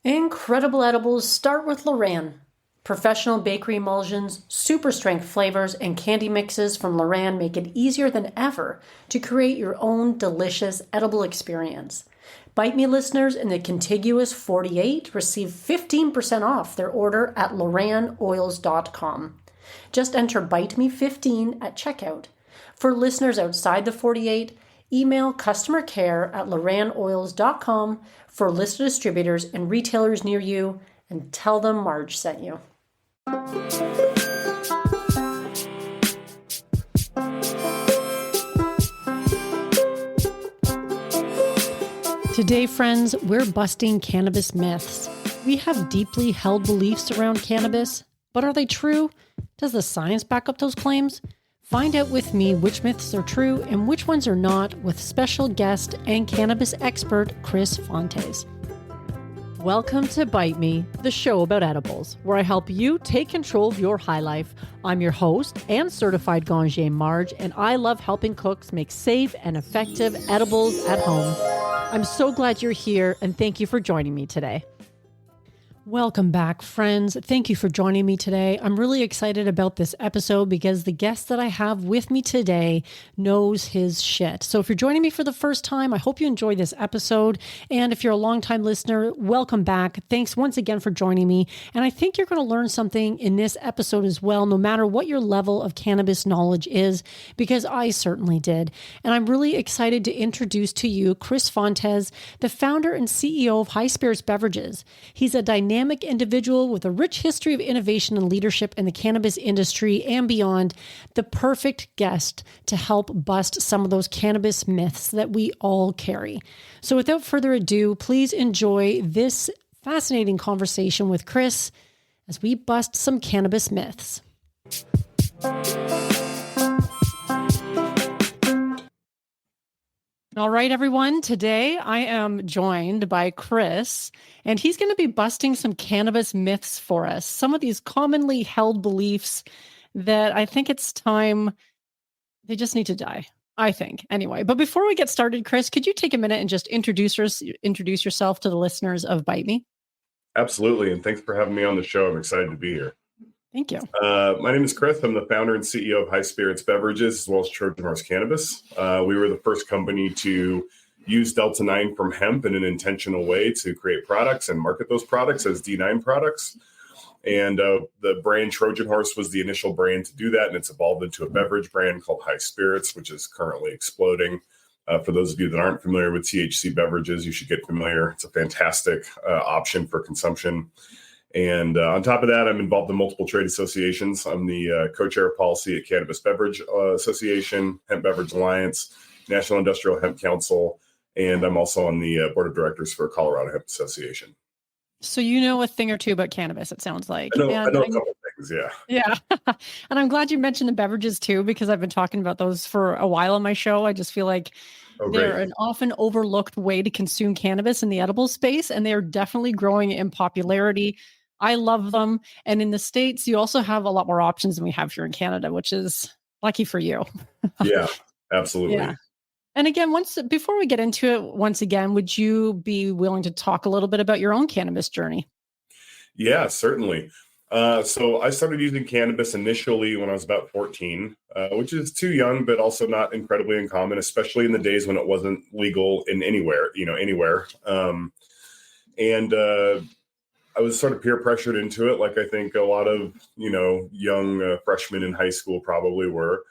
Incredible edibles start with Loran. Professional bakery emulsions, super strength flavors, and candy mixes from Loran make it easier than ever to create your own delicious edible experience. Bite Me listeners in the contiguous 48 receive 15% off their order at loranoils.com. Just enter Bite Me 15 at checkout. For listeners outside the 48, email customer care at loranoils.com for a list of distributors and retailers near you and tell them Marge sent you. Today, friends, we're busting cannabis myths. We have deeply held beliefs around cannabis, but are they true? Does the science back up those claims? Find out with me which myths are true and which ones are not with special guest and cannabis expert Chris Fontes. Welcome to Bite Me, the show about edibles, where I help you take control of your high life. I'm your host and certified Ganjier Marge, and I love helping cooks make safe and effective edibles at home. I'm so glad you're here, and thank you for joining me today. Welcome back, friends. Thank you for joining me today. I'm really excited about this episode because the guest that I have with me today knows his shit. So if you're joining me for the first time, I hope you enjoy this episode. And if you're a longtime listener, welcome back. Thanks once again for joining me. And I think you're going to learn something in this episode as well, no matter what your level of cannabis knowledge is, because I certainly did. And I'm really excited to introduce to you Chris Fontes, the founder and CEO of High Spirits Beverages. He's a dynamic individual with a rich history of innovation and leadership in the cannabis industry and beyond, the perfect guest to help bust some of those cannabis myths that we all carry. So without further ado, please enjoy this fascinating conversation with Chris as we bust some cannabis myths. All right, everyone. Today I am joined by Chris, and he's going to be busting some cannabis myths for us. Some of these commonly held beliefs that I think it's time they just need to die, I think. Anyway, but before we get started, Chris, could you take a minute and just introduce yourself to the listeners of Bite Me? Absolutely, and thanks for having me on the show. I'm excited to be here. Thank you. My name is Chris. I'm the founder and CEO of High Spirits Beverages, as well as Trojan Horse Cannabis. We were the first company to use Delta-9 from hemp in an intentional way to create products and market those products as D9 products. And the brand Trojan Horse was the initial brand to do that, and it's evolved into a beverage brand called High Spirits, which is currently exploding. For those of you that aren't familiar with THC beverages, you should get familiar. It's a fantastic option for consumption. And on top of that, I'm involved in multiple trade associations. I'm the co-chair of policy at Cannabis Beverage Association, Hemp Beverage Alliance, National Industrial Hemp Council, and I'm also on the board of directors for Colorado Hemp Association. So you know a thing or two about cannabis, it sounds like. I know a couple of things, yeah. Yeah. And I'm glad you mentioned the beverages too, because I've been talking about those for a while on my show. I just feel like they're an often overlooked way to consume cannabis in the edible space, and they're definitely growing in popularity. I love them. And in the States, you also have a lot more options than we have here in Canada, which is lucky for you. Yeah, absolutely. Yeah. And again, before we get into it, once again, would you be willing to talk a little bit about your own cannabis journey? Yeah, certainly. So I started using cannabis initially when I was about 14, which is too young, but also not incredibly uncommon, especially in the days when it wasn't legal in anywhere. I was sort of peer pressured into it, like I think a lot of, young freshmen in high school probably were.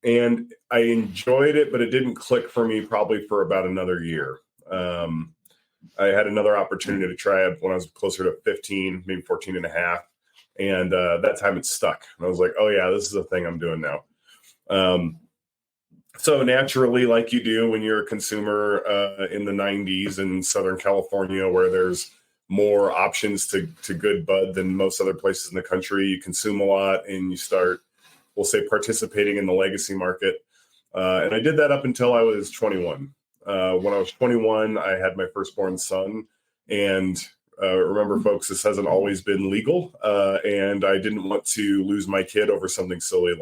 And I enjoyed it, but it didn't click for me probably for about another year. I had another opportunity to try it when I was closer to 15, maybe 14 and a half. And that time it stuck. And I was like, oh, yeah, this is a thing I'm doing now. So naturally, like you do when you're a consumer in the 90s in Southern California, where there's more options to good bud than most other places in the country, you consume a lot and you start, we'll say, participating in the legacy market. And I did that up until I was 21. When I was 21, I had my firstborn son. And remember, folks, this hasn't always been legal. And I didn't want to lose my kid over something silly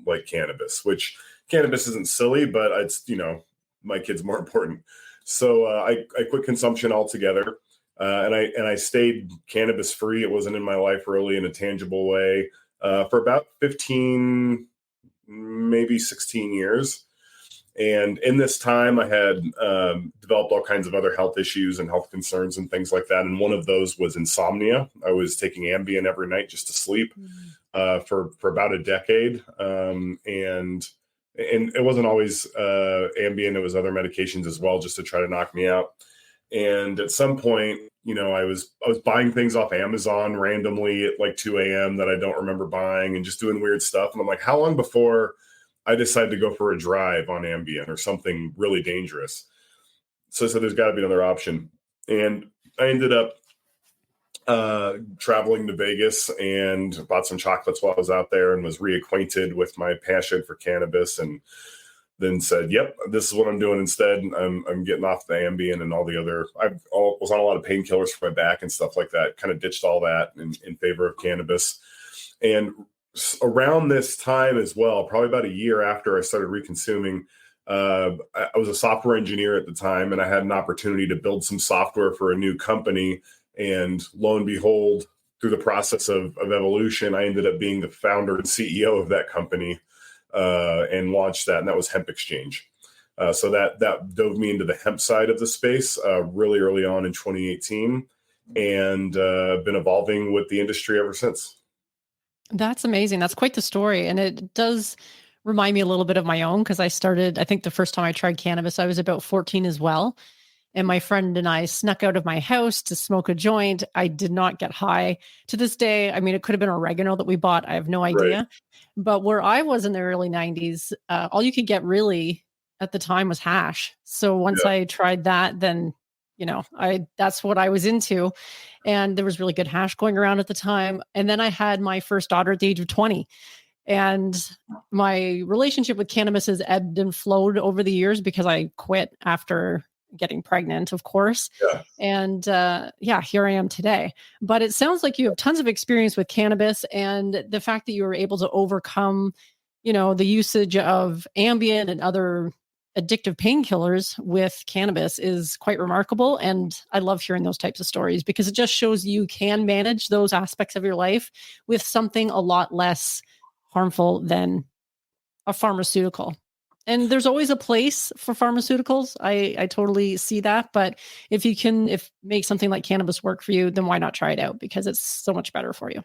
like cannabis, which cannabis isn't silly, but it's, my kid's more important. So I quit consumption altogether. And I stayed cannabis free. It wasn't in my life really in a tangible way for about 15, maybe 16 years. And in this time, I had developed all kinds of other health issues and health concerns and things like that. And one of those was insomnia. I was taking Ambien every night just to sleep for about a decade. And it wasn't always Ambien. It was other medications as well, just to try to knock me out. And at some point, I was buying things off Amazon randomly at like 2 a.m. that I don't remember buying and just doing weird stuff. And I'm like, how long before I decided to go for a drive on Ambien or something really dangerous? So I said, there's got to be another option. And I ended up traveling to Vegas and bought some chocolates while I was out there and was reacquainted with my passion for cannabis, and then said, yep, this is what I'm doing instead. I'm getting off the Ambien and all the other, was on a lot of painkillers for my back and stuff like that, kind of ditched all that in favor of cannabis. And around this time as well, probably about a year after I started reconsuming, I was a software engineer at the time, and I had an opportunity to build some software for a new company. And lo and behold, through the process of evolution, I ended up being the founder and CEO of that company and launched that. And that was Hemp Exchange. So that dove me into the hemp side of the space really early on in 2018, and been evolving with the industry ever since. That's amazing. That's quite the story. And it does remind me a little bit of my own, because I think the first time I tried cannabis, I was about 14 as well. And my friend and I snuck out of my house to smoke a joint. I did not get high. To this day, I mean, it could have been oregano that we bought. I have no idea. Right. But where I was in the early 90s, all you could get really at the time was hash. So once I tried that, then, that's what I was into. And there was really good hash going around at the time. And then I had my first daughter at the age of 20. And my relationship with cannabis has ebbed and flowed over the years because I quit after getting pregnant, of course. Yeah. And here I am today. But it sounds like you have tons of experience with cannabis, and the fact that you were able to overcome, the usage of Ambien and other addictive painkillers with cannabis is quite remarkable. And I love hearing those types of stories, because it just shows you can manage those aspects of your life with something a lot less harmful than a pharmaceutical. And there's always a place for pharmaceuticals. I totally see that. But if make something like cannabis work for you, then why not try it out? Because it's so much better for you.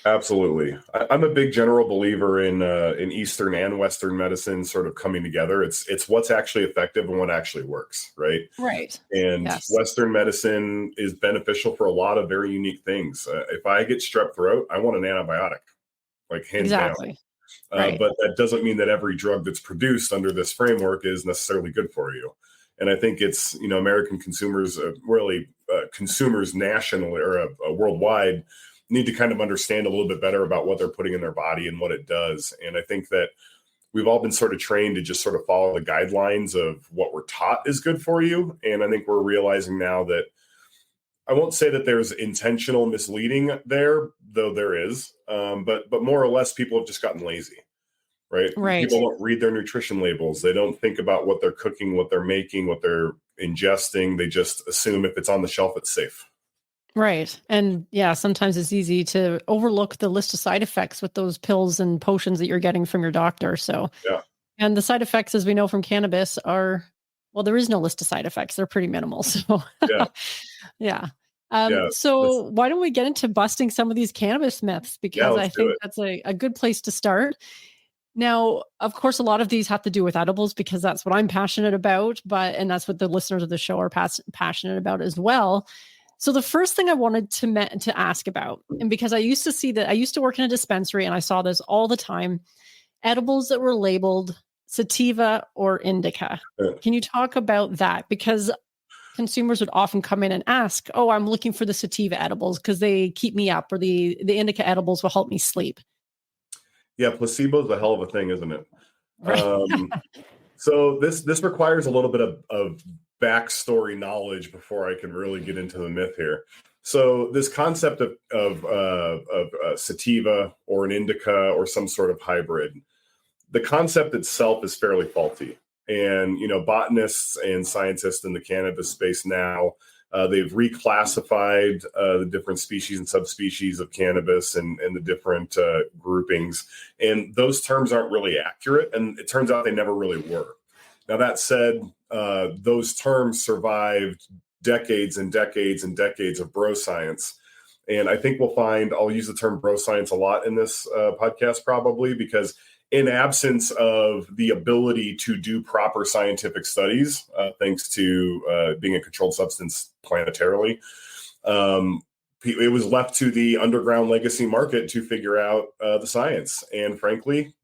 Absolutely. I'm a big general believer in Eastern and Western medicine sort of coming together. It's what's actually effective and what actually works, right? Right. And yes. Western medicine is beneficial for a lot of very unique things. If I get strep throat, I want an antibiotic, like hands down. Right. But that doesn't mean that every drug that's produced under this framework is necessarily good for you. And I think it's, American consumers, consumers nationally or worldwide, need to kind of understand a little bit better about what they're putting in their body and what it does. And I think that we've all been sort of trained to just sort of follow the guidelines of what we're taught is good for you. And I think we're realizing now that I won't say that there's intentional misleading there, though there is, but more or less people have just gotten lazy, right? People don't read their nutrition labels. They don't think about what they're cooking, what they're making, what they're ingesting. They just assume if it's on the shelf, it's safe. Right. And sometimes it's easy to overlook the list of side effects with those pills and potions that you're getting from your doctor. So, and the side effects, as we know from cannabis, there is no list of side effects. They're pretty minimal. So, so why don't we get into busting some of these cannabis myths? Because I think that's a good place to start. Now, of course, a lot of these have to do with edibles, because that's what I'm passionate about, and that's what the listeners of the show are passionate about as well. So the first thing I wanted to ask about, and because I used to work in a dispensary and I saw this all the time, edibles that were labeled sativa or indica. Can you talk about that? Because consumers would often come in and ask, "Oh, I'm looking for the sativa edibles because they keep me up, or the indica edibles will help me sleep." Yeah, placebo is a hell of a thing, isn't it? Right. So this requires a little bit of backstory knowledge before I can really get into the myth here. So this concept of sativa or an indica or some sort of hybrid, the concept itself is fairly faulty. And, botanists and scientists in the cannabis space now They've reclassified the different species and subspecies of cannabis and the different groupings. And those terms aren't really accurate. And it turns out they never really were. Now, that said, those terms survived decades and decades and decades of bro science. And I think we'll find, I'll use the term bro science a lot in this podcast probably, because in absence of the ability to do proper scientific studies, thanks to being a controlled substance planetarily, it was left to the underground legacy market to figure out the science. And frankly,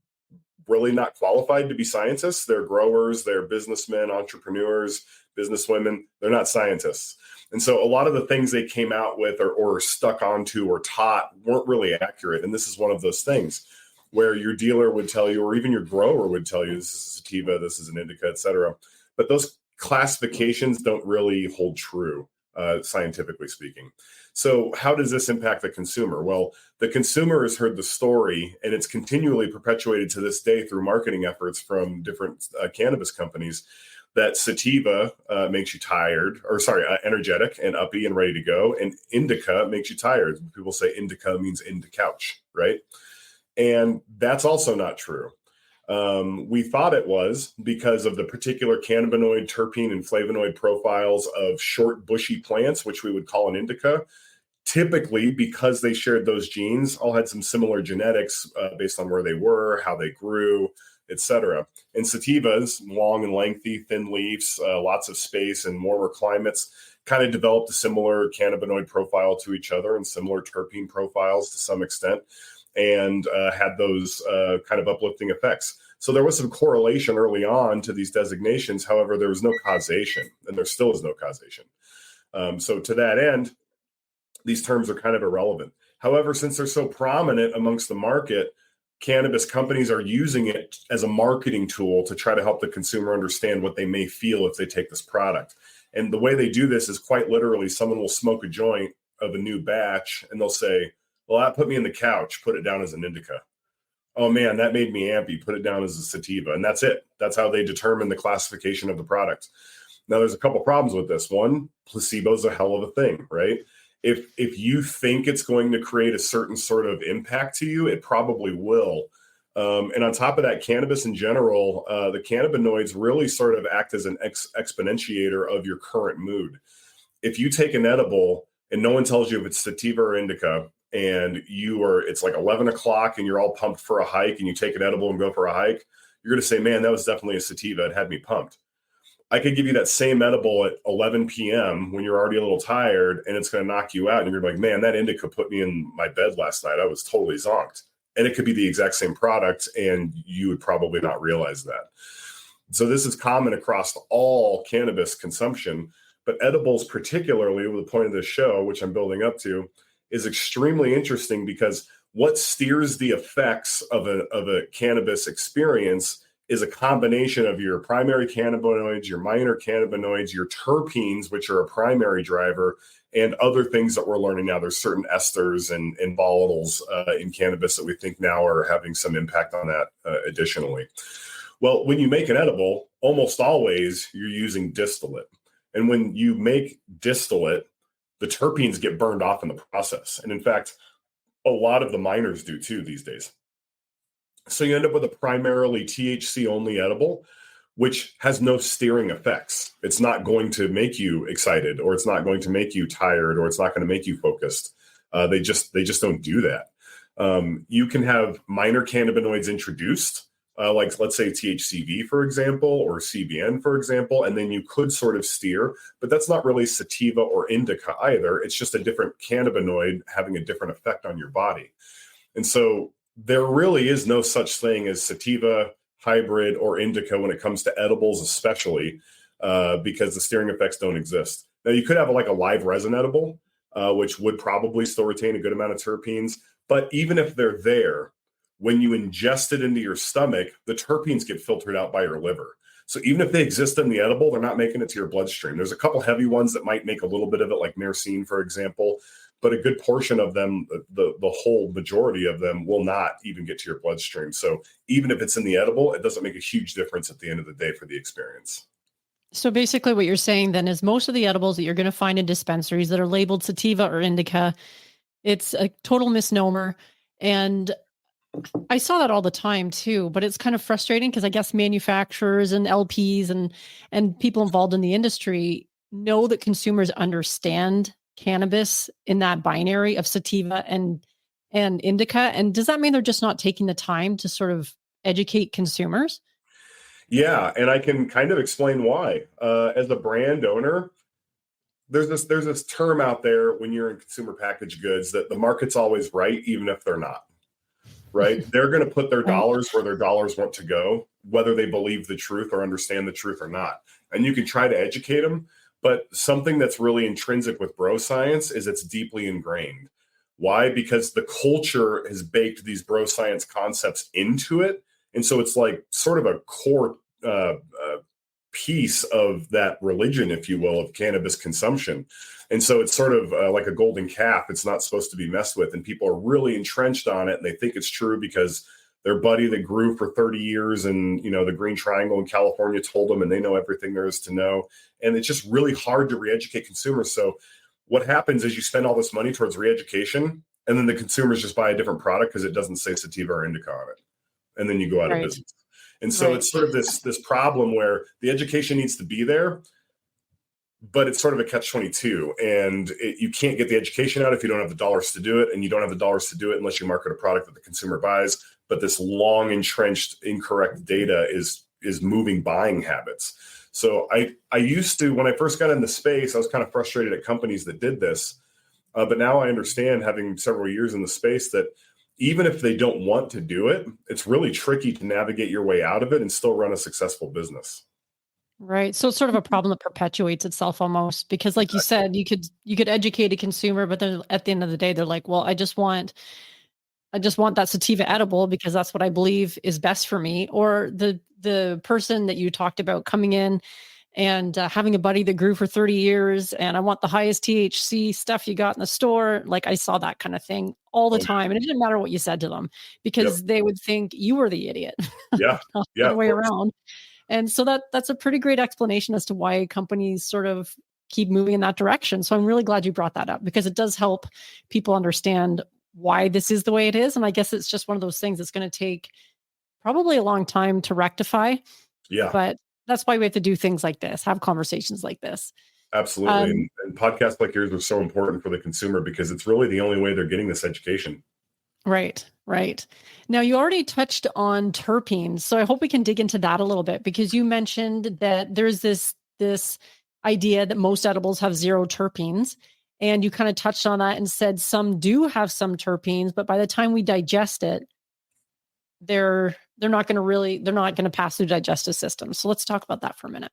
really not qualified to be scientists. They're growers, they're businessmen, entrepreneurs, businesswomen. They're not scientists. And so a lot of the things they came out with or stuck onto or taught weren't really accurate. And this is one of those things where your dealer would tell you, or even your grower would tell you, this is a sativa, this is an indica, et cetera. But those classifications don't really hold true, scientifically speaking. So how does this impact the consumer? Well, the consumer has heard the story, and it's continually perpetuated to this day through marketing efforts from different cannabis companies, that sativa makes you tired, energetic and uppy and ready to go. And indica makes you tired. People say indica means into couch, right? And that's also not true. We thought it was because of the particular cannabinoid, terpene, and flavonoid profiles of short, bushy plants, which we would call an indica. Typically, because they shared those genes, all had some similar genetics based on where they were, how they grew, etc. And sativas, long and lengthy, thin leaves, lots of space, and warmer climates, kind of developed a similar cannabinoid profile to each other and similar terpene profiles to some extent, and had those kind of uplifting effects. So there was some correlation early on to these designations. However, there was no causation, and there still is no causation. So to that end, these terms are kind of irrelevant. However, since they're so prominent amongst the market, cannabis companies are using it as a marketing tool to try to help the consumer understand what they may feel if they take this product. And the way they do this is quite literally someone will smoke a joint of a new batch and they'll say, well, that put me in the couch, put it down as an indica. Oh man, that made me ampy, put it down as a sativa. And that's it. That's how they determine the classification of the product. Now, there's a couple problems with this. One, placebo's a hell of a thing, right? If you think it's going to create a certain sort of impact to you, it probably will. And on top of that, cannabis in general, the cannabinoids really sort of act as an exponentiator of your current mood. If you take an edible and no one tells you if it's sativa or indica, and it's like 11 o'clock and you're all pumped for a hike, and you take an edible and go for a hike, you're going to say, man, that was definitely a sativa. It had me pumped. I could give you that same edible at 11 p.m. when you're already a little tired, and it's going to knock you out. And you're like, man, that indica put me in my bed last night. I was totally zonked. And it could be the exact same product, and you would probably not realize that. So this is common across all cannabis consumption, but edibles particularly, with the point of this show, which I'm building up to, is extremely interesting, because what steers the effects of a cannabis experience is a combination of your primary cannabinoids, your minor cannabinoids, your terpenes, which are a primary driver, and other things that we're learning now. There's certain esters and volatiles in cannabis that we think now are having some impact on that additionally. Well, when you make an edible, almost always you're using distillate. And when you make distillate, the terpenes get burned off in the process. And in fact, a lot of the minors do too these days. So you end up with a primarily THC only edible, which has no steering effects. It's not going to make you excited, or it's not going to make you tired, or it's not going to make you focused. They just don't do that. You can have minor cannabinoids introduced, like let's say THCV, for example, or CBN, for example, and then you could sort of steer, but that's not really sativa or indica either. It's just a different cannabinoid having a different effect on your body. And so there really is no such thing as sativa, hybrid, or indica when it comes to edibles, especially because the steering effects don't exist. Now, you could have like a live resin edible, which would probably still retain a good amount of terpenes. But even if they're there, when you ingest it into your stomach, the terpenes get filtered out by your liver. So even if they exist in the edible, they're not making it to your bloodstream. There's a couple heavy ones that might make a little bit of it, like myrcene, for example. But a good portion of them, the whole majority of them, will not even get to your bloodstream. So even if it's in the edible, it doesn't make a huge difference at the end of the day for the experience. So basically what you're saying then is most of the edibles that you're going to find in dispensaries that are labeled sativa or indica, it's a total misnomer. And I saw that all the time too, but it's kind of frustrating because I guess manufacturers and LPs and people involved in the industry know that consumers understand cannabis in that binary of sativa and indica. And does that mean they're just not taking the time to sort of educate consumers? Yeah, and I can kind of explain why. As a brand owner, there's this term out there when you're in consumer packaged goods that the market's always right, even if they're not. Right? They're going to put their Right. dollars where their dollars want to go, whether they believe the truth or understand the truth or not. And you can try to educate them, but something that's really intrinsic with bro science is it's deeply ingrained. Why? Because the culture has baked these bro science concepts into it. And so it's like sort of a core piece of that religion, if you will, of cannabis consumption. And so it's sort of like a golden calf. It's not supposed to be messed with. And people are really entrenched on it. And they think it's true because their buddy that grew for 30 years and, the Green Triangle in California told them, and they know everything there is to know. And it's just really hard to re-educate consumers. So what happens is you spend all this money towards re-education, and then the consumers just buy a different product because it doesn't say sativa or indica on it. And then you go out of Right. business. And so it's sort of this problem where the education needs to be there, but it's sort of a catch-22. And you can't get the education out if you don't have the dollars to do it. And you don't have the dollars to do it unless you market a product that the consumer buys. But this long entrenched incorrect data is moving buying habits. So I used to, when I first got in the space, I was kind of frustrated at companies that did this. But now I understand, having several years in the space, that even if they don't want to do it, it's really tricky to navigate your way out of it and still run a successful business. Right. So it's sort of a problem that perpetuates itself almost because like you said, you could educate a consumer, but then at the end of the day, they're like, well, I just want that sativa edible because that's what I believe is best for me. Or the person that you talked about coming in and having a buddy that grew for 30 years and I want the highest THC stuff you got in the store. Like I saw that kind of thing all the Oh, time. And it didn't matter what you said to them yep. because they would think you were the idiot, Yeah. not the Yeah, other of way course. around. And so that's a pretty great explanation as to why companies sort of keep moving in that direction. So I'm really glad you brought that up because it does help people understand why this is the way it is. And I guess it's just one of those things that's going to take probably a long time to rectify, Yeah, but that's why we have to do things like this, have conversations like this. absolutely. Um, And podcasts like yours are so important for the consumer because it's really the only way they're getting this education. right, right. Now you already touched on terpenes, so I hope we can dig into that a little bit because you mentioned that there's this idea that most edibles have zero terpenes. And you kind of touched on that and said some do have some terpenes, but by the time we digest it, they're not going to pass through digestive system. So let's talk about that for a minute.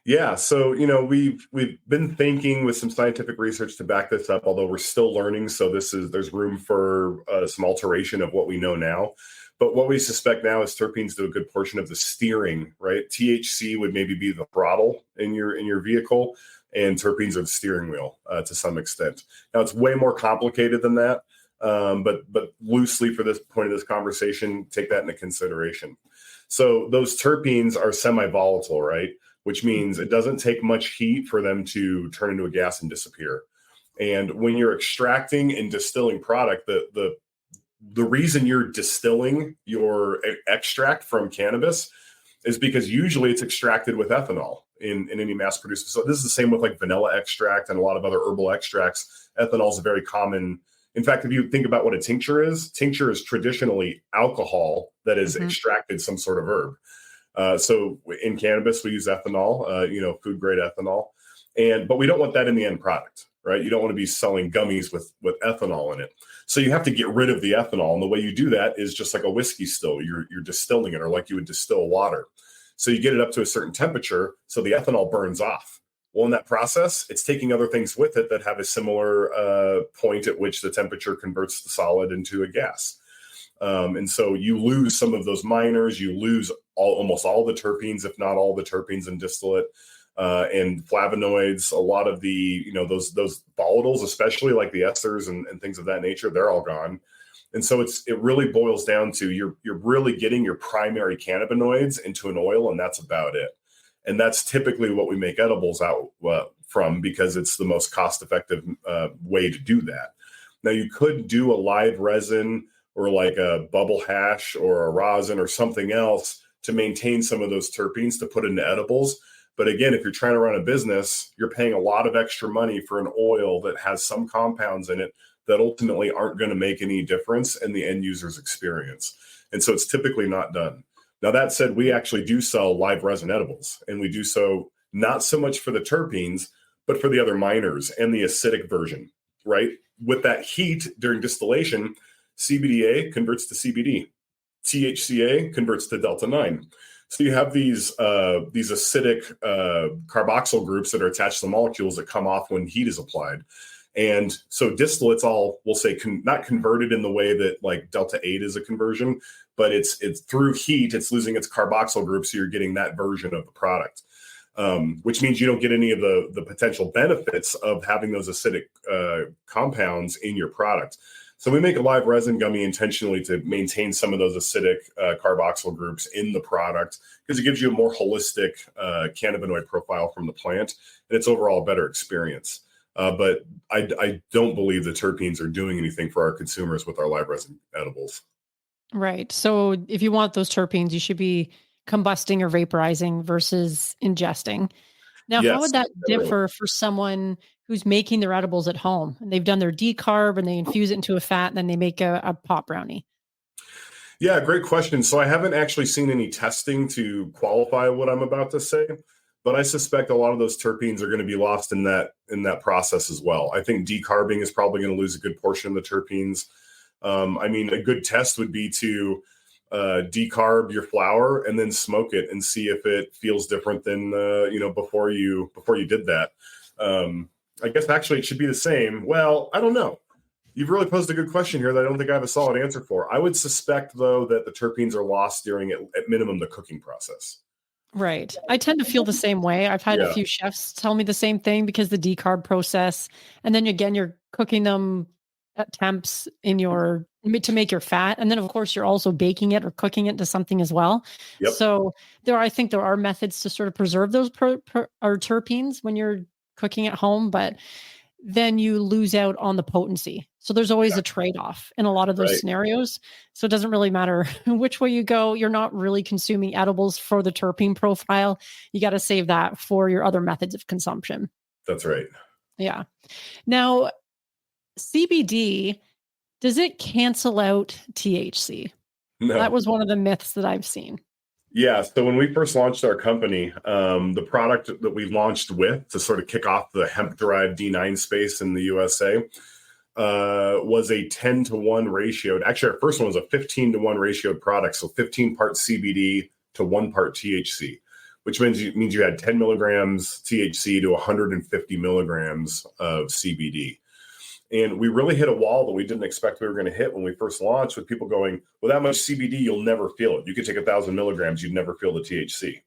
Yeah, so we've been thinking with some scientific research to back this up, although we're still learning. So there's room for some alteration of what we know now. But what we suspect now is terpenes do a good portion of the steering, right? THC would maybe be the throttle in your vehicle, and terpenes are the steering wheel to some extent. Now it's way more complicated than that, but loosely for this point of this conversation, take that into consideration. So those terpenes are semi-volatile, right? Which means it doesn't take much heat for them to turn into a gas and disappear. And when you're extracting and distilling product, the reason you're distilling your extract from cannabis is because usually it's extracted with ethanol in any mass produced. So this is the same with like vanilla extract and a lot of other herbal extracts. Ethanol is a very common. In fact, if you think about what a tincture is traditionally alcohol that is Mhm. extracted some sort of herb. So in cannabis, we use ethanol, food grade ethanol, but we don't want that in the end product, right? You don't want to be selling gummies with ethanol in it. So you have to get rid of the ethanol, and the way you do that is just like a whiskey still. You're distilling it, or like you would distill water. So you get it up to a certain temperature, so the ethanol burns off. Well, in that process, it's taking other things with it that have a similar point at which the temperature converts the solid into a gas. And so you lose some of those minors, you lose almost all the terpenes, if not all the terpenes in distillate, and flavonoids. A lot of the, those volatiles, especially like the esters and things of that nature, they're all gone. And so it really boils down to you're really getting your primary cannabinoids into an oil, and that's about it. And that's typically what we make edibles out from, because it's the most cost-effective way to do that. Now, you could do a live resin or like a bubble hash or a rosin or something else to maintain some of those terpenes to put into edibles. But again, if you're trying to run a business, you're paying a lot of extra money for an oil that has some compounds in it that ultimately aren't going to make any difference in the end user's experience. And so it's typically not done. Now, that said, we actually do sell live resin edibles, and we do so not so much for the terpenes, but for the other minors and the acidic version, right? With that heat during distillation, CBDA converts to CBD. THCA converts to Delta 9. So you have these acidic carboxyl groups that are attached to the molecules that come off when heat is applied. And so distillate's all, we'll say, not converted in the way that like Delta 8 is a conversion, but it's through heat, it's losing its carboxyl group, so you're getting that version of the product, which means you don't get any of the potential benefits of having those acidic compounds in your product. So we make a live resin gummy intentionally to maintain some of those acidic carboxyl groups in the product, because it gives you a more holistic cannabinoid profile from the plant, and it's overall a better experience. But I don't believe the terpenes are doing anything for our consumers with our live resin edibles. Right. So if you want those terpenes, you should be combusting or vaporizing versus ingesting. Now, how would Yes. that differ for someone who's making their edibles at home and they've done their decarb and they infuse it into a fat and then they make a pot brownie? Yeah, great question. So I haven't actually seen any testing to qualify what I'm about to say, but I suspect a lot of those terpenes are going to be lost in that process as well. I think decarbing is probably going to lose a good portion of the terpenes. I mean, a good test would be to decarb your flower and then smoke it and see if it feels different than before you did that. I guess actually it should be the same. Well, I don't know. You've really posed a good question here that I don't think I have a solid answer for. I would suspect, though, that the terpenes are lost during, at minimum, the cooking process. Right. I tend to feel the same way. I've had a few chefs tell me the same thing, because the decarb process, and then again, you're cooking them at temps to make your fat. And then of course you're also baking it or cooking it into something as well. Yep. So I think there are methods to sort of preserve those or terpenes when you're cooking at home, but then you lose out on the potency. So there's always a trade-off in a lot of those scenarios. So it doesn't really matter which way you go. You're not really consuming edibles for the terpene profile. You got to save that for your other methods of consumption. That's right. Yeah. Now, CBD, does it cancel out THC? No. That was one of the myths that I've seen. Yeah. So when we first launched our company, the product that we launched with to sort of kick off the hemp-derived D9 space in the USA was a 10-to-1 ratio. Actually, our first one was a 15-to-1 ratioed product. So 15 parts CBD to 1 part THC, which means you had 10 milligrams THC to 150 milligrams of CBD. And we really hit a wall that we didn't expect we were going to hit when we first launched, with people going, well, that much CBD, you'll never feel it. You could take 1,000 milligrams, you'd never feel the THC.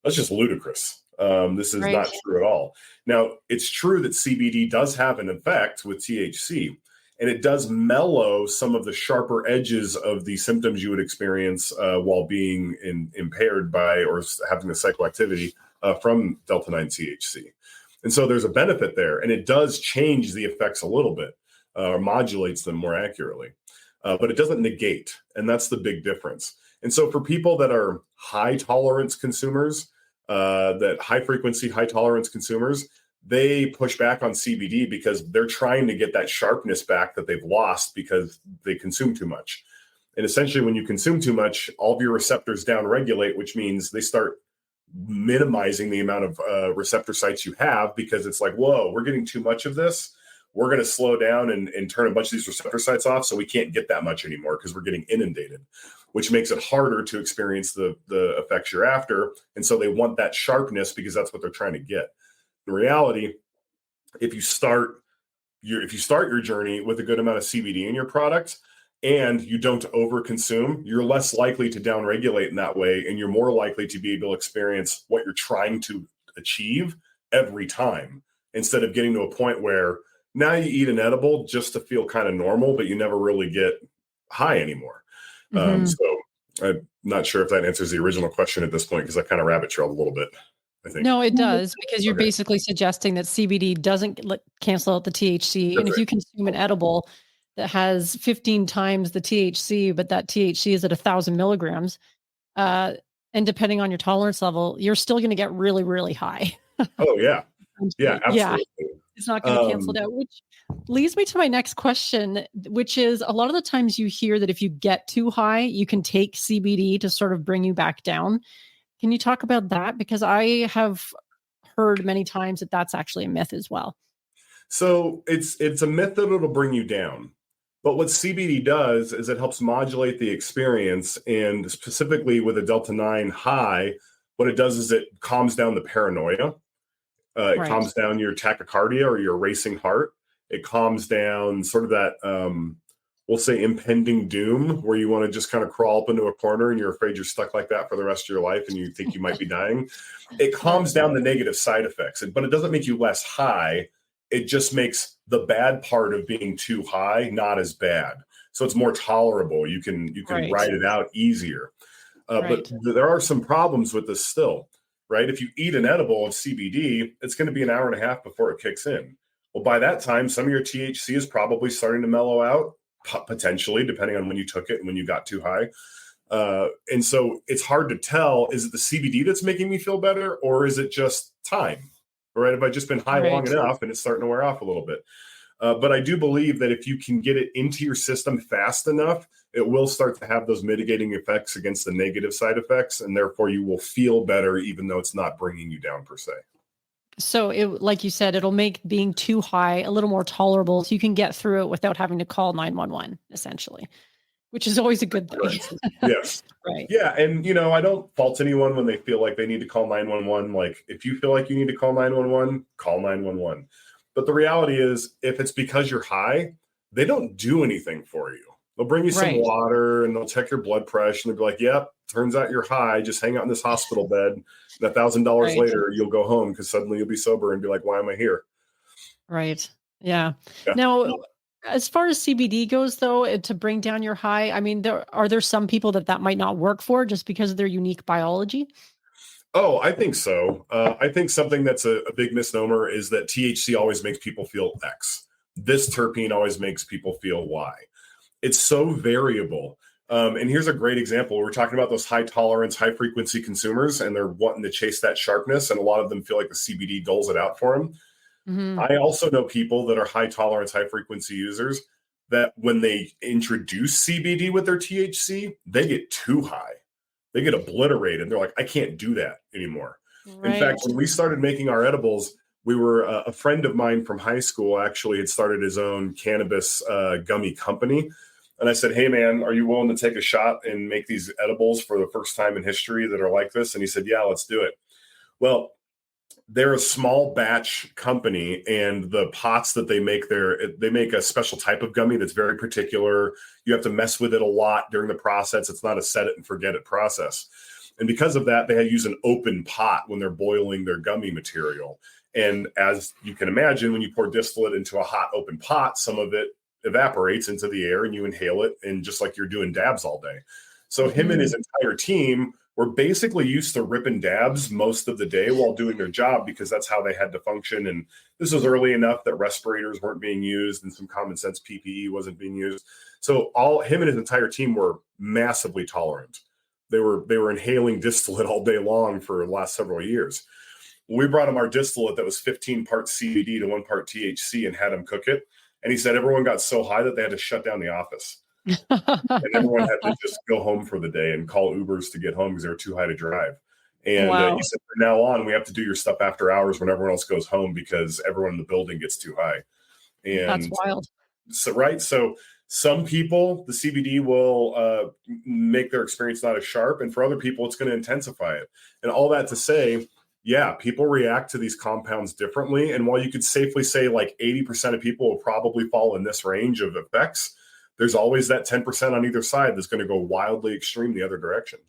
That's just ludicrous. This is not true at all. Now, it's true that CBD does have an effect with THC, and it does mellow some of the sharper edges of the symptoms you would experience while being impaired by or having the psychoactivity from Delta 9 THC. And so there's a benefit there, and it does change the effects a little bit, or modulates them more accurately, but it doesn't negate, and that's the big difference. And so for people that are high tolerance consumers, that high frequency, high tolerance consumers, they push back on CBD because they're trying to get that sharpness back that they've lost because they consume too much. And essentially, when you consume too much, all of your receptors downregulate, which means they start minimizing the amount of receptor sites you have, because it's like, whoa, we're getting too much of this. We're going to slow down and turn a bunch of these receptor sites off, so we can't get that much anymore because we're getting inundated, which makes it harder to experience the effects you're after. And so they want that sharpness because that's what they're trying to get. In reality, if you start your journey with a good amount of CBD in your product, and you don't overconsume, you're less likely to downregulate in that way, and you're more likely to be able to experience what you're trying to achieve every time, instead of getting to a point where now you eat an edible just to feel kind of normal, but you never really get high anymore. So I'm not sure if that answers the original question at this point because I kind of rabbit trailed a little bit, I think. No, it does, because you're Okay, basically suggesting that CBD doesn't cancel out the THC. And that's if right. you consume an edible that has 15 times the THC, but that THC is at 1,000 milligrams, uh, and depending on your tolerance level, you're still going to get really, really high. Oh yeah, yeah, Yeah, absolutely. it's not going to cancel Um, it out, which leads me to my next question, which is a lot of the times you hear that if you get too high, you can take CBD to sort of bring you back down. Can you talk about that? Because I have heard many times that that's actually a myth as well. so it's a myth that it'll bring you down. But what CBD does is it helps modulate the experience, and specifically with a Delta 9 high, what it does is it calms down the paranoia. It Right. calms down your tachycardia or your racing heart. It calms down sort of that, we'll say, impending doom where you want to just kind of crawl up into a corner and you're afraid you're stuck like that for the rest of your life and you think you might be dying. It calms down the negative side effects, but it doesn't make you less high. It just makes the bad part of being too high not as bad. So it's more tolerable. You can Right. ride it out easier. But Right. there are some problems with this still, right? If you eat an edible of CBD, it's going to be an hour and a half before it kicks in. Well, by that time, some of your THC is probably starting to mellow out, potentially, depending on when you took it and when you got too high. And so it's hard to tell, is it the CBD that's making me feel better, or is it just time? Right? Have I just been high long Right. enough and it's starting to wear off a little bit? But I do believe that if you can get it into your system fast enough, it will start to have those mitigating effects against the negative side effects, and therefore you will feel better, even though it's not bringing you down per se. So it, like you said, it'll make being too high a little more tolerable, so you can get through it without having to call 911, essentially, which is always a good thing. Correct. Yes. Right. Yeah, and I don't fault anyone when they feel like they need to call 911. Like, if you feel like you need to call 911, call 911. But the reality is, if it's because you're high, they don't do anything for you. They'll bring you some Right. water and they'll check your blood pressure and they'll be like, "Yep, turns out you're high. Just hang out in this hospital bed. And $1,000 Right. later, you'll go home because suddenly you'll be sober and be like, why am I here?" Right. Yeah. Yeah. Now, as far as CBD goes, though, to bring down your high, I mean, there some people that might not work for just because of their unique biology? Oh, I think so. I think something that's a big misnomer is that THC always makes people feel X. This terpene always makes people feel Y. It's so variable. And here's a great example. We're talking about those high tolerance, high frequency consumers, and they're wanting to chase that sharpness. And a lot of them feel like the CBD dulls it out for them. Mhm. I also know people that are high tolerance, high frequency users that when they introduce CBD with their THC, they get too high. They get obliterated. And they're like, I can't do that anymore. In fact, Right. when we started making our edibles, we were a friend of mine from high school actually had started his own cannabis gummy company. And I said, "Hey, man, are you willing to take a shot and make these edibles for the first time in history that are like this?" And he said, "Yeah, let's do it." Well, they're a small batch company, and the pots that they make a special type of gummy that's very particular. You have to mess with it a lot during the process. It's not a set it and forget it process. And because of that, they use an open pot when they're boiling their gummy material. And as you can imagine, when you pour distillate into a hot open pot, some of it evaporates into the air and you inhale it, and just like you're doing dabs all day. So him and his Mhm. entire team were basically used to ripping dabs most of the day while doing their job because that's how they had to function. And this was early enough that respirators weren't being used and some common sense PPE wasn't being used. So all him and his entire team were massively tolerant. They were inhaling distillate all day long for the last several years. We brought him our distillate that was 15 parts CBD to 1 part THC and had him cook it. And he said everyone got so high that they had to shut down the office. And everyone had to just go home for the day and call Ubers to get home because they were too high to drive. And he Wow. said, from now on, we have to do your stuff after hours when everyone else goes home because everyone in the building gets too high. That's And wild. so, right. So some people, the CBD will make their experience not as sharp. And for other people, it's going to intensify it. And all that to say, yeah, people react to these compounds differently. And while you could safely say like 80% of people will probably fall in this range of effects, there's always that 10% on either side that's going to go wildly extreme the other direction.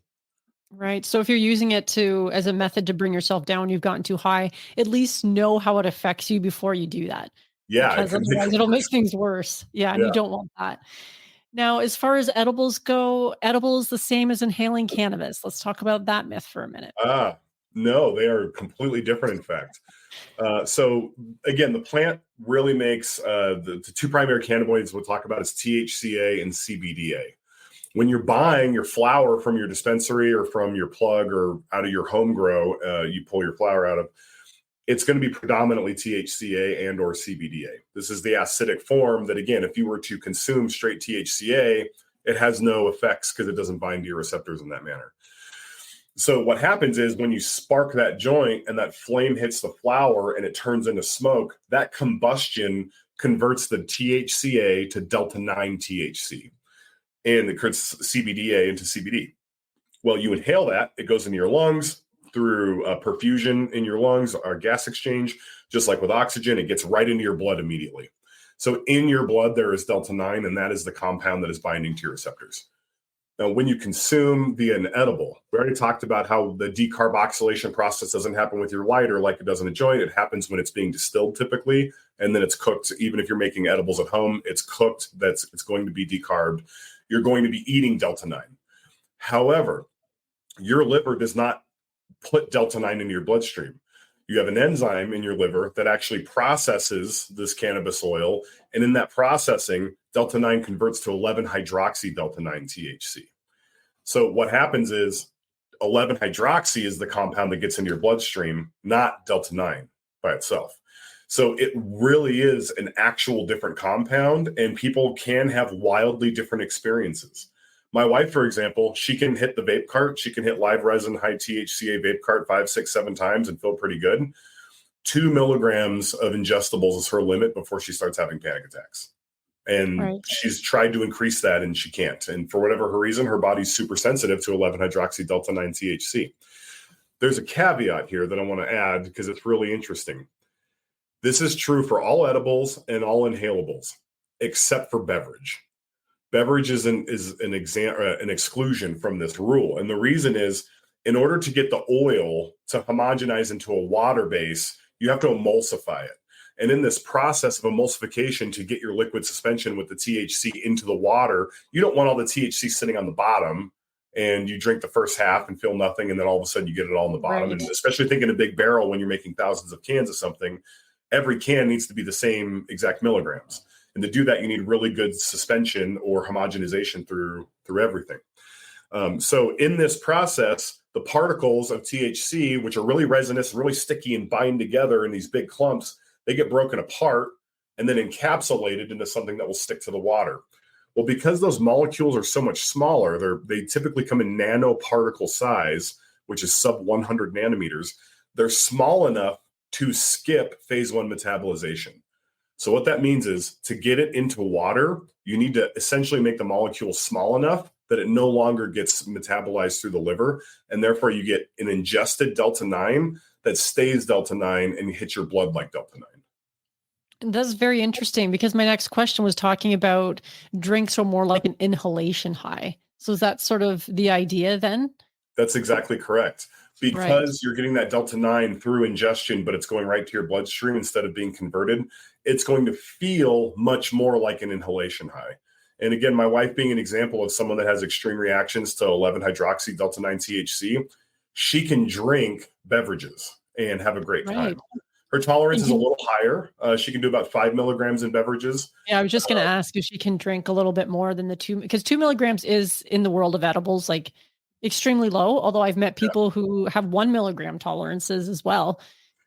Right. So if you're using it to as a method to bring yourself down, you've gotten too high, at least know how it affects you before you do that, Yeah, it because can make otherwise it it'll make worse. things worse. Yeah, and you Yeah. don't want that. Now, as far as edibles go, edibles the same as inhaling cannabis. Let's talk about that myth for a minute. Ah, no, they are completely different, in fact. So again, the plant really makes the two primary cannabinoids we'll talk about is THCA and CBDA. When you're buying your flower from your dispensary or from your plug or out of your home grow, you pull your flower out of, it's going to be predominantly THCA and or CBDA. This is the acidic form that, again, if you were to consume straight THCA, it has no effects because it doesn't bind to your receptors in that manner. So what happens is when you spark that joint and that flame hits the flower and it turns into smoke, that combustion converts the THCA to delta 9 THC and it converts CBDA into CBD. Well, you inhale that, it goes into your lungs through perfusion in your lungs, or gas exchange, just like with oxygen, it gets right into your blood immediately. So in your blood, there is delta 9, and that is the compound that is binding to your receptors. Now, when you consume via an edible, we already talked about how the decarboxylation process doesn't happen with your lighter like it does in a joint. It happens when it's being distilled typically, and then it's cooked. Even if you're making edibles at home, it's cooked. It's going to be decarbed. You're going to be eating delta 9. However, your liver does not put delta 9 into your bloodstream. You have an enzyme in your liver that actually processes this cannabis oil. And in that processing, delta 9 converts to 11 hydroxy delta 9 THC. So what happens is 11 hydroxy is the compound that gets into your bloodstream, not delta 9 by itself. So it really is an actual different compound, and people can have wildly different experiences. My wife, for example, she can hit the vape cart. She can hit live resin, high THCA vape cart 5, 6, 7 times and feel pretty good. 2 milligrams of ingestibles is her limit before she starts having panic attacks. And she's tried to increase that and she can't. And for whatever her reason, her body's super sensitive to 11 hydroxy delta 9 THC. There's a caveat here that I want to add because it's really interesting. This is true for all edibles and all inhalables, except for beverage. Beverage is an exclusion from this rule. And the reason is, in order to get the oil to homogenize into a water base, you have to emulsify it. And in this process of emulsification to get your liquid suspension with the THC into the water, you don't want all the THC sitting on the bottom and you drink the first half and feel nothing. And then all of a sudden you get it all in the bottom. And especially thinking a big barrel when you're making thousands of cans of something, every can needs to be the same exact milligrams. And to do that, you need really good suspension or homogenization through everything. So in this process, the particles of THC, which are really resinous, really sticky and bind together in these big clumps, they get broken apart and then encapsulated into something that will stick to the water. Well, because those molecules are so much smaller, they typically come in nanoparticle size, which is sub 100 nanometers. They're small enough to skip phase 1 metabolization. So what that means is to get it into water, you need to essentially make the molecule small enough that it no longer gets metabolized through the liver. And therefore you get an ingested delta 9 that stays delta 9 and hits your blood like delta 9. That's very interesting because my next question was talking about drinks are more like an inhalation high. So is that sort of the idea then? That's exactly correct. Because you're getting that delta 9 through ingestion, but it's going right to your bloodstream instead of being converted, it's going to feel much more like an inhalation high. And again, my wife being an example of someone that has extreme reactions to 11 hydroxy delta 9 THC, she can drink beverages and have a great time. Her tolerance is a little higher. She can do about 5 milligrams in beverages. Yeah, I was just going to ask if she can drink a little bit more than the 2, because 2 milligrams is in the world of edibles, like extremely low. Although I've met people who have 1 milligram tolerances as well.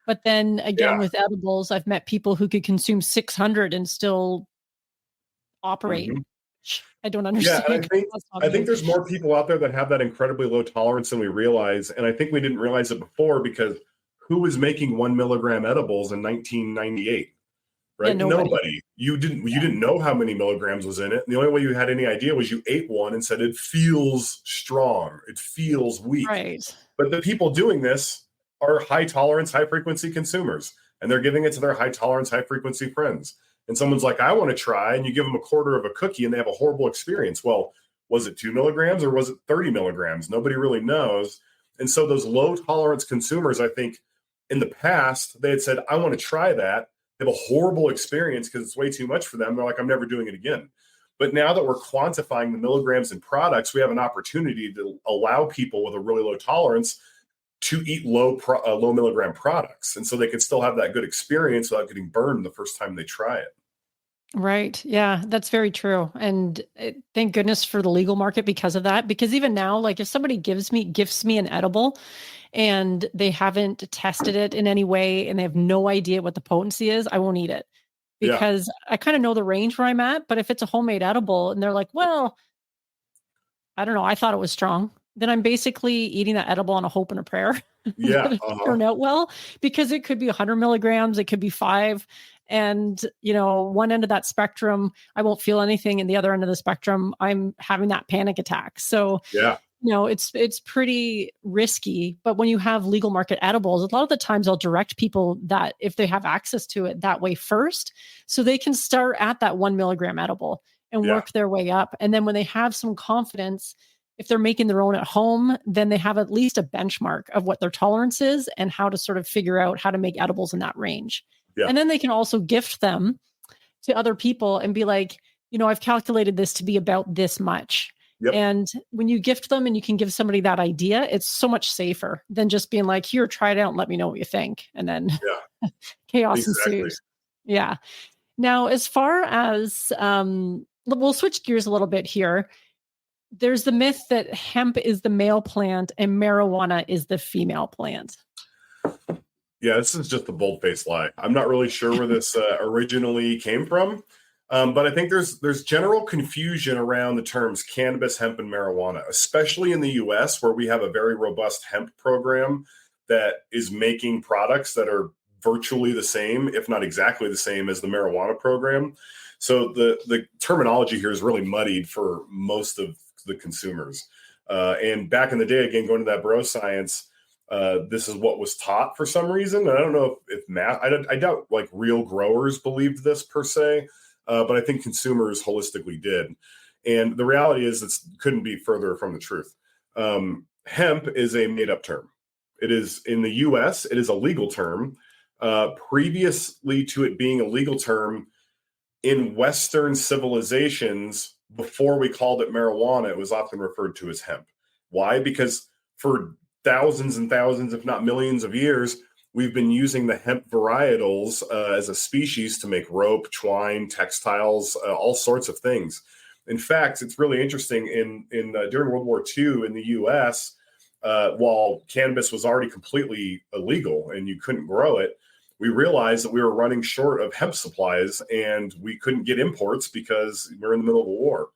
But then again, with edibles, I've met people who could consume 600 and still operate. Mm-hmm. I don't understand. Yeah, I think there's more people out there that have that incredibly low tolerance than we realize. And I think we didn't realize it before because who was making 1 milligram edibles in 1998? Right? Yeah, nobody. You didn't know how many milligrams was in it. And the only way you had any idea was you ate one and said, it feels strong. It feels weak. Right. But the people doing this are high tolerance, high frequency consumers. And they're giving it to their high tolerance, high frequency friends. And someone's like, I want to try. And you give them a quarter of a cookie and they have a horrible experience. Well, was it 2 milligrams or was it 30 milligrams? Nobody really knows. And so those low tolerance consumers, I think in the past, they had said, I want to try that. They have a horrible experience because it's way too much for them. They're like, I'm never doing it again. But now that we're quantifying the milligrams in products, we have an opportunity to allow people with a really low tolerance to eat low milligram products. And so they can still have that good experience without getting burned the first time they try it. Right. Yeah, that's very true. And thank goodness for the legal market because of that. Because even now, like if somebody gifts me an edible and they haven't tested it in any way and they have no idea what the potency is, I won't eat it Yeah. because I kind of know the range where I'm at. But if it's a homemade edible and they're like, well, I don't know, I thought it was strong, then I'm basically eating that edible on a hope and a prayer Yeah. that it turn out well, because it could be 100 milligrams, it could be 5. And, one end of that spectrum, I won't feel anything. And the other end of the spectrum, I'm having that panic attack. So, Yeah. it's pretty risky. But when you have legal market edibles, a lot of the times I'll direct people that if they have access to it that way first, so they can start at that 1 milligram edible and Yeah. work their way up. And then when they have some confidence, if they're making their own at home, then they have at least a benchmark of what their tolerance is and how to sort of figure out how to make edibles in that range. Yeah. And then they can also gift them to other people and be like, I've calculated this to be about this much. Yep. And when you gift them and you can give somebody that idea, it's so much safer than just being like, here, try it out and let me know what you think. And then chaos ensues. Yeah. Now, as far as, we'll switch gears a little bit here. There's the myth that hemp is the male plant and marijuana is the female plant. Yeah, this is just a bold-faced lie. I'm not really sure where this originally came from, but I think there's general confusion around the terms cannabis, hemp, and marijuana, especially in the U.S., where we have a very robust hemp program that is making products that are virtually the same, if not exactly the same, as the marijuana program. So the terminology here is really muddied for most of the consumers. And back in the day, again, going to that bro science, this is what was taught for some reason. And I don't know if math, I doubt like real growers believed this per se, but I think consumers holistically did. And the reality is it couldn't be further from the truth. Hemp is a made up term. It is in the US, it is a legal term. Previously to it being a legal term in Western civilizations, before we called it marijuana, it was often referred to as hemp. Why? Because for thousands and thousands, if not millions of years, we've been using the hemp varietals as a species to make rope, twine, textiles, all sorts of things. In fact, it's really interesting. During World War II in the U.S., while cannabis was already completely illegal and you couldn't grow it, we realized that we were running short of hemp supplies and we couldn't get imports because we're in the middle of a war.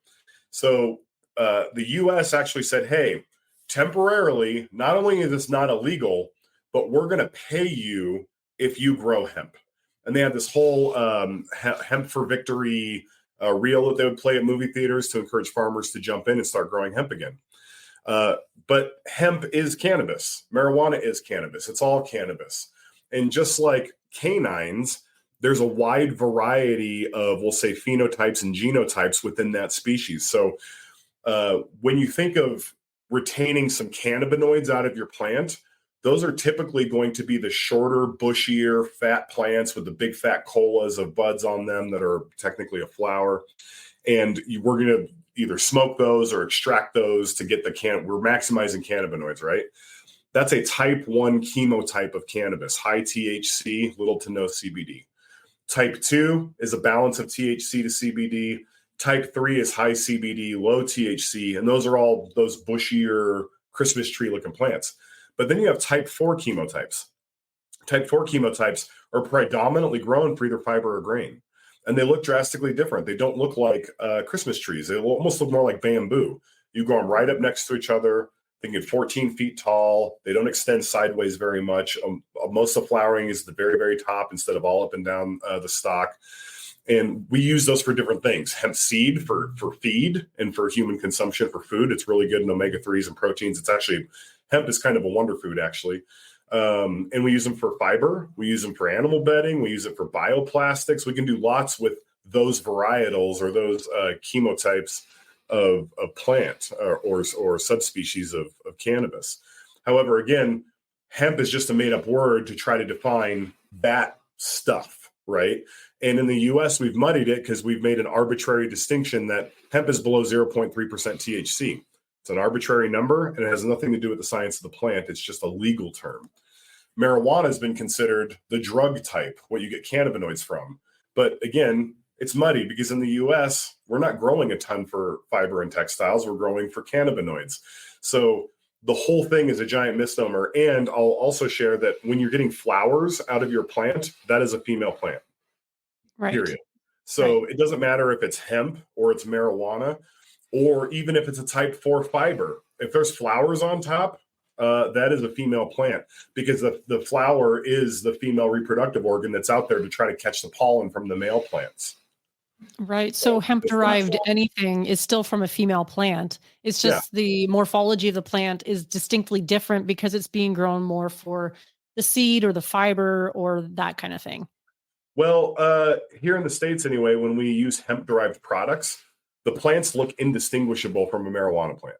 So the U.S. actually said, hey, temporarily, not only is this not illegal, but we're going to pay you if you grow hemp. And they had this whole hemp for victory reel that they would play at movie theaters to encourage farmers to jump in and start growing hemp again. But hemp is cannabis. Marijuana is cannabis. It's all cannabis. And just like canines, there's a wide variety of, we'll say, phenotypes and genotypes within that species. So when you think of retaining some cannabinoids out of your plant, those are typically going to be the shorter, bushier, fat plants with the big fat colas of buds on them that are technically a flower. And we're going to either smoke those or extract those to get we're maximizing cannabinoids, right? That's a type 1 chemotype of cannabis, high THC, little to no CBD. Type 2 is a balance of THC to CBD. Type 3 is high CBD, low THC, and those are all those bushier Christmas tree looking plants. But then you have type 4 chemotypes. Type 4 chemotypes are predominantly grown for either fiber or grain, and they look drastically different. They don't look like Christmas trees. They almost look more like bamboo. You grow them right up next to each other. They can get 14 feet tall. They don't extend sideways very much. Most of the flowering is the very, very top instead of all up and down the stalk. And we use those for different things. Hemp seed for feed and for human consumption for food. It's really good in omega-3s and proteins. Hemp is kind of a wonder food, actually. And we use them for fiber. We use them for animal bedding. We use it for bioplastics. We can do lots with those varietals or those chemotypes of plant or subspecies of cannabis. However, again, hemp is just a made up word to try to define that stuff. right? And in the US, we've muddied it because we've made an arbitrary distinction that hemp is below 0.3% THC. It's an arbitrary number, and it has nothing to do with the science of the plant. It's just a legal term. Marijuana has been considered the drug type, what you get cannabinoids from. But again, it's muddy because in the US, we're not growing a ton for fiber and textiles. We're growing for cannabinoids. So the whole thing is a giant misnomer. And I'll also share that when you're getting flowers out of your plant, that is a female plant, Right. period. So it doesn't matter if it's hemp or it's marijuana, or even if it's a type 4 fiber. If there's flowers on top, that is a female plant, because the flower is the female reproductive organ that's out there to try to catch the pollen from the male plants. Right. So hemp-derived anything is still from a female plant. It's just the morphology of the plant is distinctly different because it's being grown more for the seed or the fiber or that kind of thing. Well, here in the States anyway, when we use hemp-derived products, the plants look indistinguishable from a marijuana plant.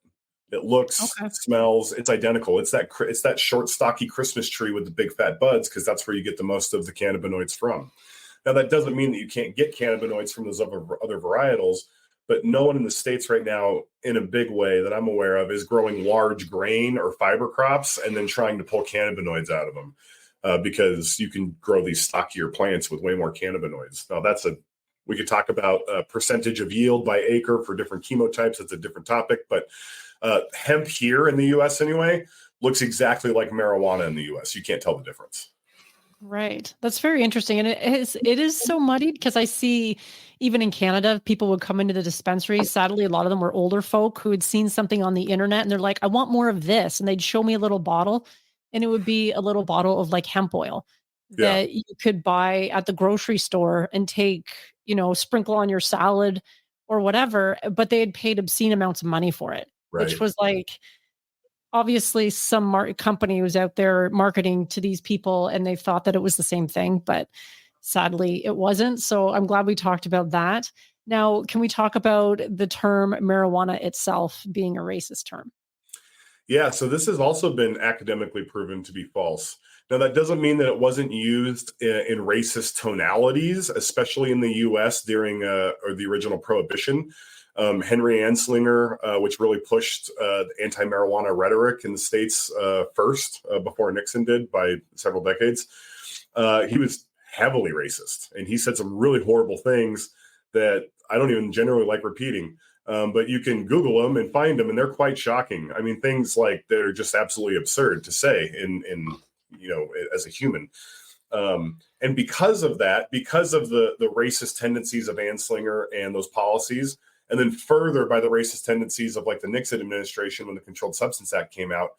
It looks, smells, it's identical. It's that short, stocky Christmas tree with the big fat buds, because that's where you get the most of the cannabinoids from. Now, that doesn't mean that you can't get cannabinoids from those other varietals, but no one in the States right now, in a big way that I'm aware of, is growing large grain or fiber crops and then trying to pull cannabinoids out of them, because you can grow these stockier plants with way more cannabinoids. Now, we could talk about a percentage of yield by acre for different chemotypes. That's a different topic, but hemp here in the U.S. anyway looks exactly like marijuana in the U.S. You can't tell the difference. Right. That's very interesting. And it is so muddied because I see even in Canada, people would come into the dispensaries. Sadly, a lot of them were older folk who had seen something on the internet and they're like, I want more of this. And they'd show me a little bottle, and it would be a little bottle of like hemp oil that you could buy at the grocery store and take, sprinkle on your salad or whatever. But they had paid obscene amounts of money for it, which was like, obviously some company was out there marketing to these people and they thought that it was the same thing, but sadly it wasn't. So I'm glad we talked about that. Now, can we talk about the term marijuana itself being a racist term? Yeah, so this has also been academically proven to be false. Now, that doesn't mean that it wasn't used in racist tonalities, especially in the U.S. during or the original Prohibition. Henry Anslinger, which really pushed the anti-marijuana rhetoric in the States first, before Nixon did by several decades. He was heavily racist, and he said some really horrible things that I don't even generally like repeating. But you can Google them and find them, and they're quite shocking. I mean, things like that are just absolutely absurd to say in as a human. And because of that, because of the racist tendencies of Anslinger and those policies, and then further by the racist tendencies of like the Nixon administration when the Controlled Substance Act came out,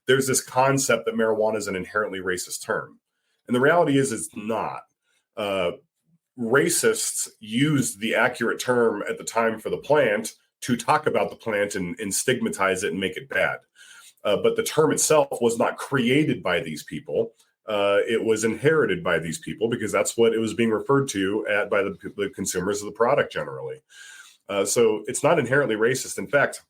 there's this concept that marijuana is an inherently racist term. And the reality is it's not. Racists used the accurate term at the time for the plant to talk about the plant and stigmatize it and make it bad. But the term itself was not created by these people. It was inherited by these people because that's what it was being referred to by the consumers of the product generally. So it's not inherently racist. In fact,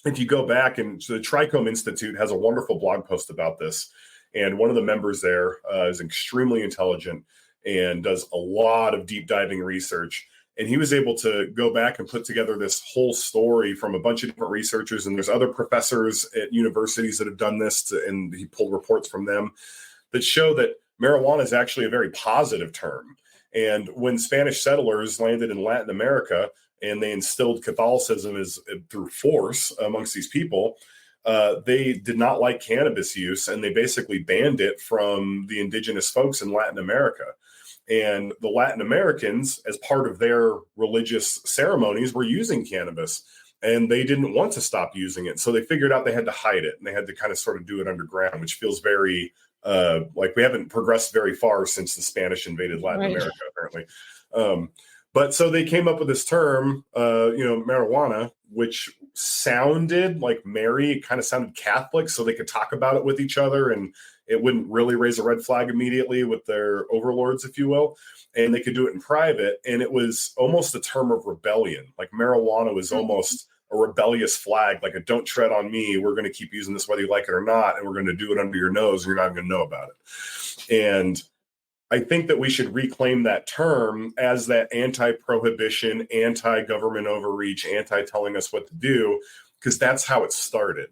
if you go back, and the Trichome Institute has a wonderful blog post about this, and one of the members there is extremely intelligent and does a lot of deep diving research. And he was able to go back and put together this whole story from a bunch of different researchers. And there's other professors at universities that have done this, and he pulled reports from them that show that marijuana is actually a very positive term. And when Spanish settlers landed in Latin America and they instilled Catholicism through force amongst these people, they did not like cannabis use, and they basically banned it from the indigenous folks in Latin America. And the Latin Americans, as part of their religious ceremonies, were using cannabis, and they didn't want to stop using it. So they figured out they had to hide it, and they had to kind of sort of do it underground, which feels very like we haven't progressed very far since the Spanish invaded Latin America, apparently. But so they came up with this term, marijuana, which sounded like Mary. It kind of sounded Catholic, so they could talk about it with each other, and it wouldn't really raise a red flag immediately with their overlords, if you will. And they could do it in private, and it was almost a term of rebellion. Like marijuana was almost a rebellious flag, like a "don't tread on me. We're going to keep using this whether you like it or not, and we're going to do it under your nose, and you're not going to know about it." And I think that we should reclaim that term as that anti-prohibition, anti-government overreach, anti-telling us what to do, because that's how it started.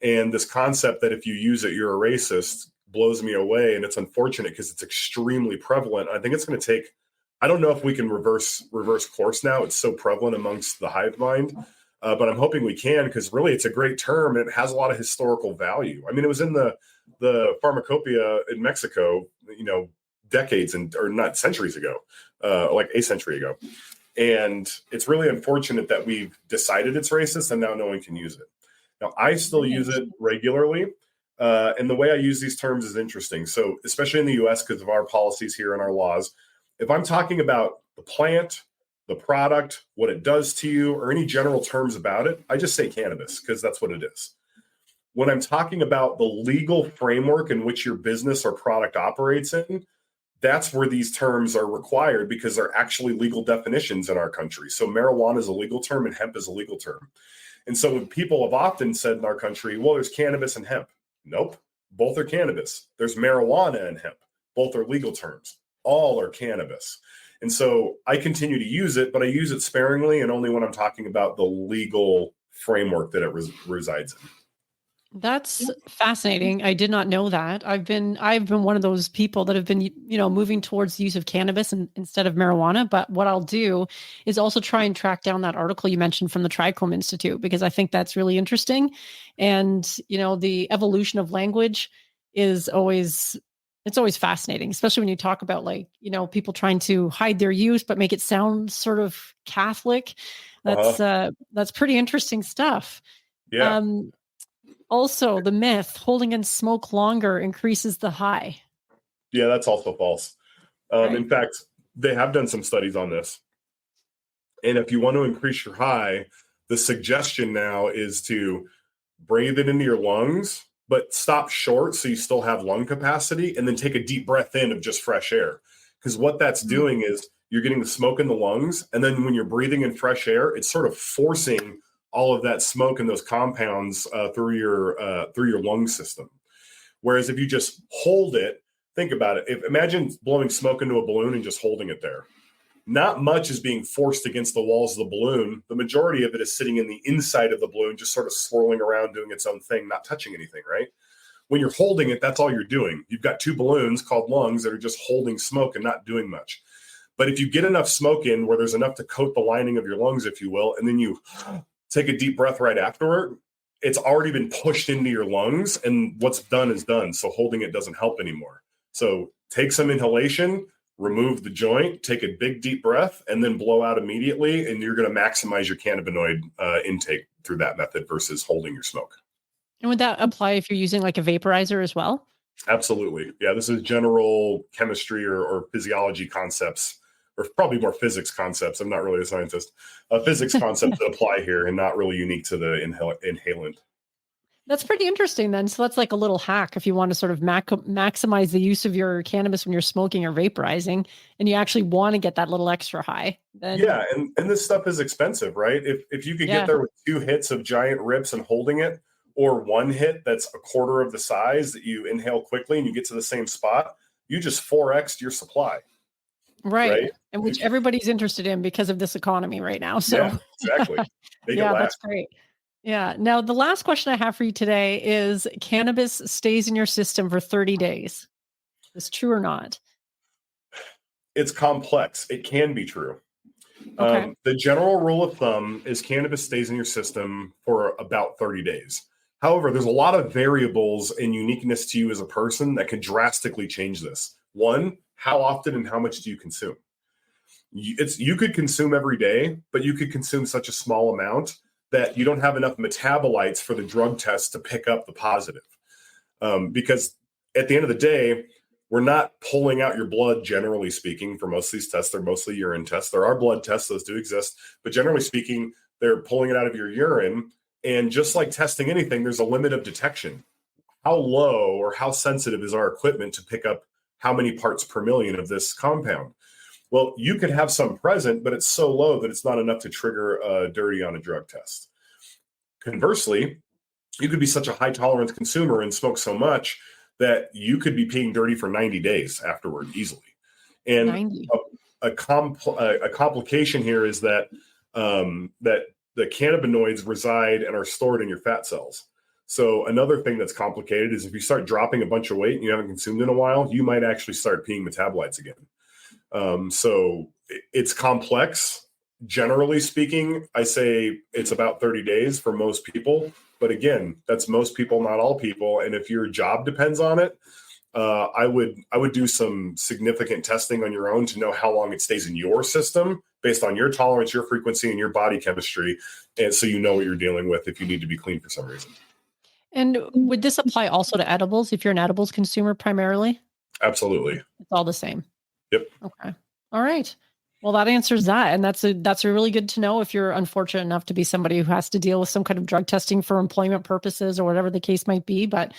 And this concept that if you use it, you're a racist blows me away. And it's unfortunate because it's extremely prevalent. I think it's going to take, I don't know if we can reverse course now. It's so prevalent amongst the hive mind. But I'm hoping we can, because really it's a great term and it has a lot of historical value. I mean, it was in the pharmacopoeia in Mexico, decades or not centuries ago, like a century ago. And it's really unfortunate that we've decided it's racist and now no one can use it. Now, I still use it regularly. And the way I use these terms is interesting. So especially in the US, because of our policies here and our laws, if I'm talking about the plant, the product, what it does to you, or any general terms about it, I just say cannabis because that's what it is. When I'm talking about the legal framework in which your business or product operates in, that's where these terms are required because they're actually legal definitions in our country. So marijuana is a legal term and hemp is a legal term. And so when people have often said in our country, well, there's cannabis and hemp. Nope, both are cannabis. There's marijuana and hemp. Both are legal terms. All are cannabis. And so I continue to use it, but I use it sparingly and only when I'm talking about the legal framework that it resides in. That's fascinating. I did not know that. I've been one of those people that have been, moving towards the use of cannabis instead of marijuana. But what I'll do is also try and track down that article you mentioned from the Trichome Institute, because I think that's really interesting. And, the evolution of language is always fascinating, especially when you talk about people trying to hide their use, but make it sound sort of Catholic. That's pretty interesting stuff. Yeah. Also, the myth holding in smoke longer increases the high. Yeah, that's also false. Right. In fact, they have done some studies on this. And if you want to increase your high, the suggestion now is to breathe it into your lungs, but stop short so you still have lung capacity, and then take a deep breath in of just fresh air. Because what that's doing is you're getting the smoke in the lungs, and then when you're breathing in fresh air, it's sort of forcing all of that smoke and those compounds through your lung system. Whereas if you just hold it, think about it. Imagine blowing smoke into a balloon and just holding it there. Not much is being forced against the walls of the balloon. The majority of it is sitting in the inside of the balloon, just sort of swirling around, doing its own thing, not touching anything, right? When you're holding it, that's all you're doing. You've got two balloons called lungs that are just holding smoke and not doing much. But if you get enough smoke in where there's enough to coat the lining of your lungs, if you will, and then you take a deep breath right afterward, it's already been pushed into your lungs, and what's done is done. So holding it doesn't help anymore. So take some inhalation, remove the joint, take a big deep breath, and then blow out immediately. And you're going to maximize your cannabinoid intake through that method versus holding your smoke. And would that apply if you're using like a vaporizer as well? Absolutely. Yeah, this is general chemistry or physiology concepts, or probably more physics concepts. I'm not really a scientist. Physics concepts that apply here and not really unique to the inhalant. That's pretty interesting then. So that's like a little hack if you want to sort of maximize the use of your cannabis when you're smoking or vaporizing, and you actually want to get that little extra high. Then yeah, and this stuff is expensive, right? If you could get there with 2 hits of giant rips and holding it, or 1 hit that's a quarter of the size that you inhale quickly and you get to the same spot, you just 4x'd your supply. Right. And which everybody's interested in because of this economy right now. So yeah, exactly. Yeah, that's great. Yeah. Now, the last question I have for you today is cannabis stays in your system for 30 days. Is this true or not? It's complex. It can be true. Okay. The general rule of thumb is cannabis stays in your system for about 30 days. However, there's a lot of variables and uniqueness to you as a person that can drastically change this. One, how often and how much do you consume? You could consume every day, but you could consume such a small amount that you don't have enough metabolites for the drug test to pick up the positive. Because at the end of the day, we're not pulling out your blood, generally speaking. For most of these tests, they're mostly urine tests. There are blood tests, those do exist. But generally speaking, they're pulling it out of your urine. And just like testing anything, there's a limit of detection. How low or how sensitive is our equipment to pick up how many parts per million of this compound? Well, you could have some present, but it's so low that it's not enough to trigger dirty on a drug test. Conversely, you could be such a high tolerance consumer and smoke so much that you could be peeing dirty for 90 days afterward easily. And 90. a complication here is that that the cannabinoids reside and are stored in your fat cells. So another thing that's complicated is if you start dropping a bunch of weight and you haven't consumed in a while, you might actually start peeing metabolites again. So it's complex. Generally speaking, I say it's about 30 days for most people. But again, that's most people, not all people. And if your job depends on it, I would do some significant testing on your own to know how long it stays in your system based on your tolerance, your frequency, and your body chemistry. And so you know what you're dealing with if you need to be clean for some reason. And would this apply also to edibles if you're an edibles consumer primarily? Absolutely. It's all the same. Yep. Okay. All right. Well, that answers that. And that's a really good to know if you're unfortunate enough to be somebody who has to deal with some kind of drug testing for employment purposes or whatever the case might be. But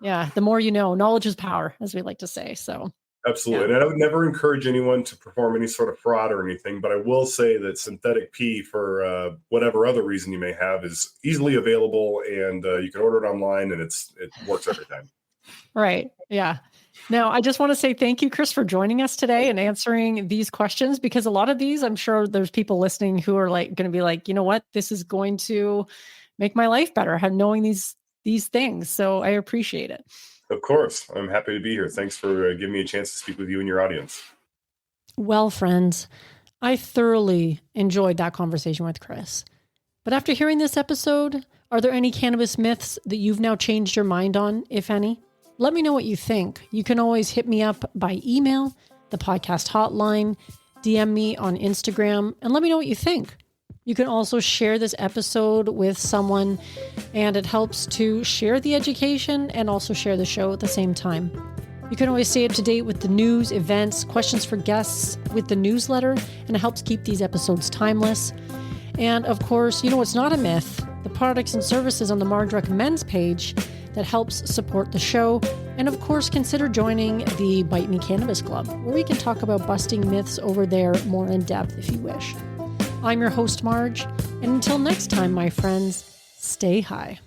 yeah, the more you know, knowledge is power, as we like to say. So absolutely. Yeah. And I would never encourage anyone to perform any sort of fraud or anything, but I will say that synthetic pee for whatever other reason you may have is easily available, and you can order it online, and it works every time. Right. Yeah. Now, I just want to say thank you, Chris, for joining us today and answering these questions, because a lot of these, I'm sure there's people listening who are like going to be like, you know what, this is going to make my life better, knowing these things. So I appreciate it. Of course. I'm happy to be here. Thanks for giving me a chance to speak with you and your audience. Well, friends, I thoroughly enjoyed that conversation with Chris. But after hearing this episode, are there any cannabis myths that you've now changed your mind on, if any? Let me know what you think. You can always hit me up by email, the podcast hotline, DM me on Instagram, and let me know what you think. You can also share this episode with someone, and it helps to share the education and also share the show at the same time. You can always stay up to date with the news, events, questions for guests with the newsletter, and it helps keep these episodes timeless. And of course, it's not a myth, the products and services on the Marge Recommends page that helps support the show. And of course, consider joining the Bite Me Cannabis Club, where we can talk about busting myths over there more in depth if you wish. I'm your host, Marge, and until next time, my friends, stay high.